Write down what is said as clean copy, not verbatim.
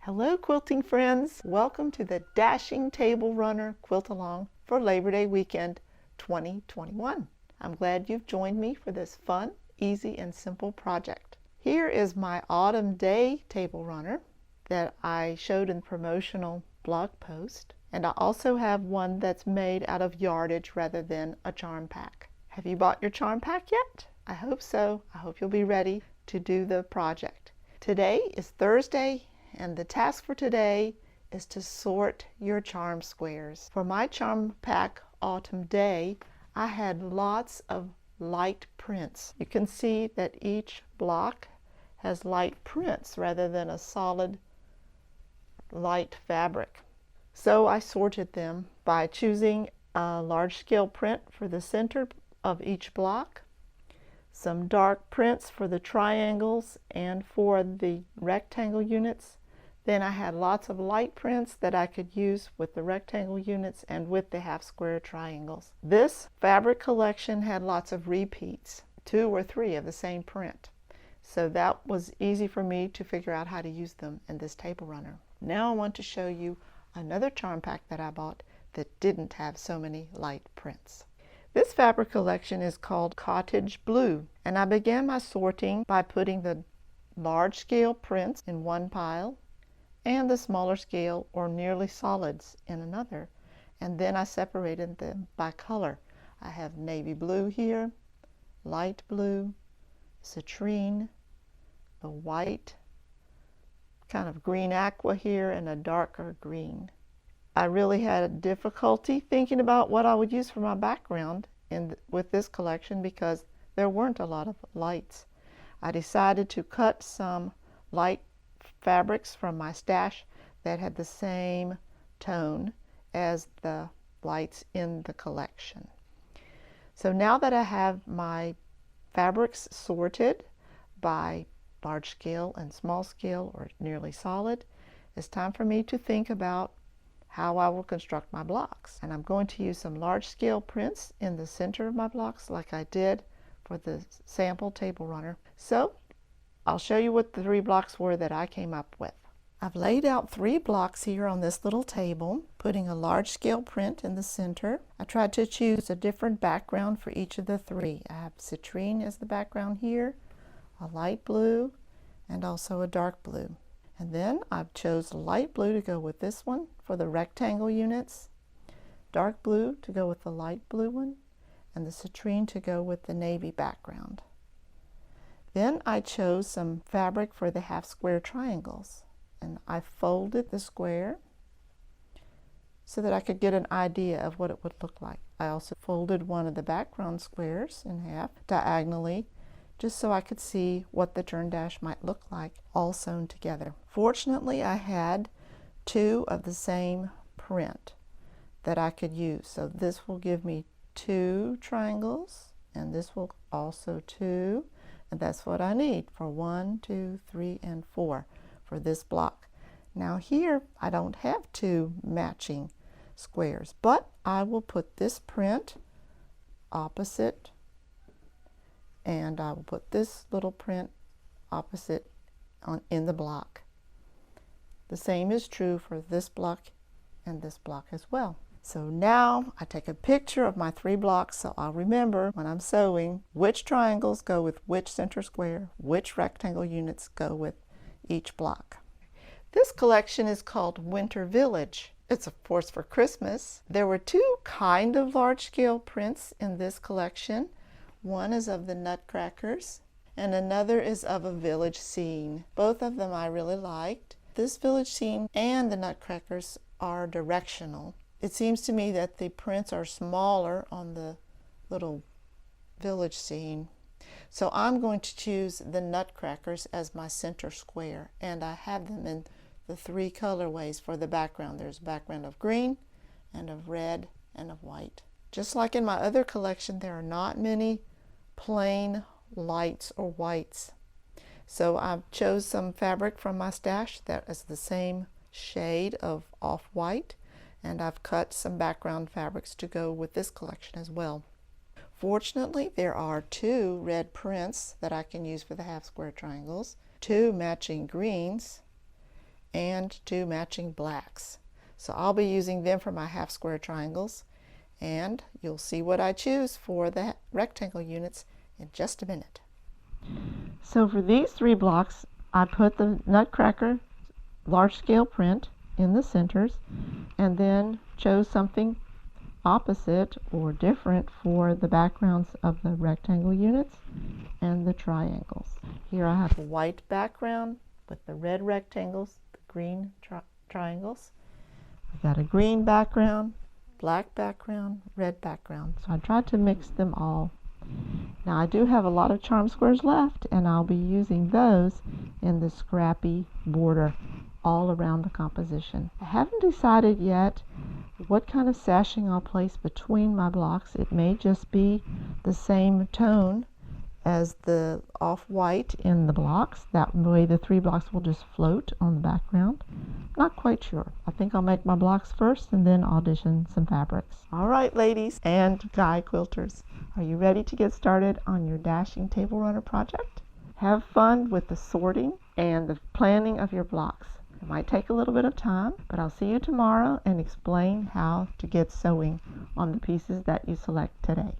Hello quilting friends! Welcome to the Dashing Table Runner Quilt Along for Labor Day weekend 2021. I'm glad you've joined me for this fun, easy, and simple project. Here is my Autumn Day Table Runner that I showed in the promotional blog post, and I also have one that's made out of yardage rather than a charm pack. Have you bought your charm pack yet? I hope so. I hope you'll be ready to do the project. Today is Thursday, and the task for today is to sort your charm squares. For my charm pack Autumn Day, I had lots of light prints. You can see that each block has light prints rather than a solid light fabric. So I sorted them by choosing a large scale print for the center of each block, some dark prints for the triangles and for the rectangle units. Then I had lots of light prints that I could use with the rectangle units and with the half square triangles. This fabric collection had lots of repeats, 2 or 3 of the same print. So that was easy for me to figure out how to use them in this table runner. Now I want to show you another charm pack that I bought that didn't have so many light prints. This fabric collection is called Cottage Blue, and I began my sorting by putting the large scale prints in one pile and the smaller scale or nearly solids in another, and then I separated them by color. I have navy blue here, light blue, citrine, the white, kind of green aqua here, and a darker green. I really had a difficulty thinking about what I would use for my background with this collection because there weren't a lot of lights. I decided to cut some light fabrics from my stash that had the same tone as the lights in the collection. So now that I have my fabrics sorted by large scale and small scale or nearly solid, it's time for me to think about how I will construct my blocks. And I'm going to use some large scale prints in the center of my blocks like I did for the sample table runner. So I'll show you what the 3 blocks were that I came up with. I've laid out 3 blocks here on this little table, putting a large scale print in the center. I tried to choose a different background for each of the 3. I have citrine as the background here, a light blue, and also a dark blue. And then I've chose light blue to go with this one for the rectangle units, dark blue to go with the light blue one, and the citrine to go with the navy background. Then I chose some fabric for the half square triangles, and I folded the square so that I could get an idea of what it would look like. I also folded one of the background squares in half diagonally just so I could see what the turn dash might look like all sewn together. Fortunately, I had 2 of the same print that I could use. So this will give me 2 triangles, and this will also 2. And that's what I need for 1, 2, 3, and 4 for this block. Now here I don't have 2 matching squares, but I will put this print opposite, and I will put this little print opposite in the block. The same is true for this block and this block as well. So now I take a picture of my 3 blocks so I'll remember when I'm sewing which triangles go with which center square, which rectangle units go with each block. This collection is called Winter Village. It's of course for Christmas. There were 2 kind of large scale prints in this collection. One is of the nutcrackers and another is of a village scene. Both of them I really liked. This village scene and the nutcrackers are directional. It seems to me that the prints are smaller on the little village scene. So I'm going to choose the nutcrackers as my center square, and I have them in the 3 colorways for the background. There's a background of green and of red and of white. Just like in my other collection, there are not many plain lights or whites. So I chose some fabric from my stash that is the same shade of off-white, and I've cut some background fabrics to go with this collection as well. Fortunately, there are 2 red prints that I can use for the half square triangles, 2 matching greens, and 2 matching blacks. So I'll be using them for my half square triangles, and you'll see what I choose for the rectangle units in just a minute. So for these 3 blocks, I put the Nutcracker large scale print in the centers and then chose something opposite or different for the backgrounds of the rectangle units and the triangles. Here I have a white background with the red rectangles, the green triangles. I've got a green background, black background, red background. So I tried to mix them all. Now I do have a lot of charm squares left, and I'll be using those in the scrappy border all around the composition. I haven't decided yet what kind of sashing I'll place between my blocks. It may just be the same tone as the off-white in the blocks. That way the 3 blocks will just float on the background. Not quite sure. I think I'll make my blocks first and then audition some fabrics. All right, ladies and guy quilters, are you ready to get started on your dashing table runner project? Have fun with the sorting and the planning of your blocks. It might take a little bit of time, but I'll see you tomorrow and explain how to get sewing on the pieces that you select today.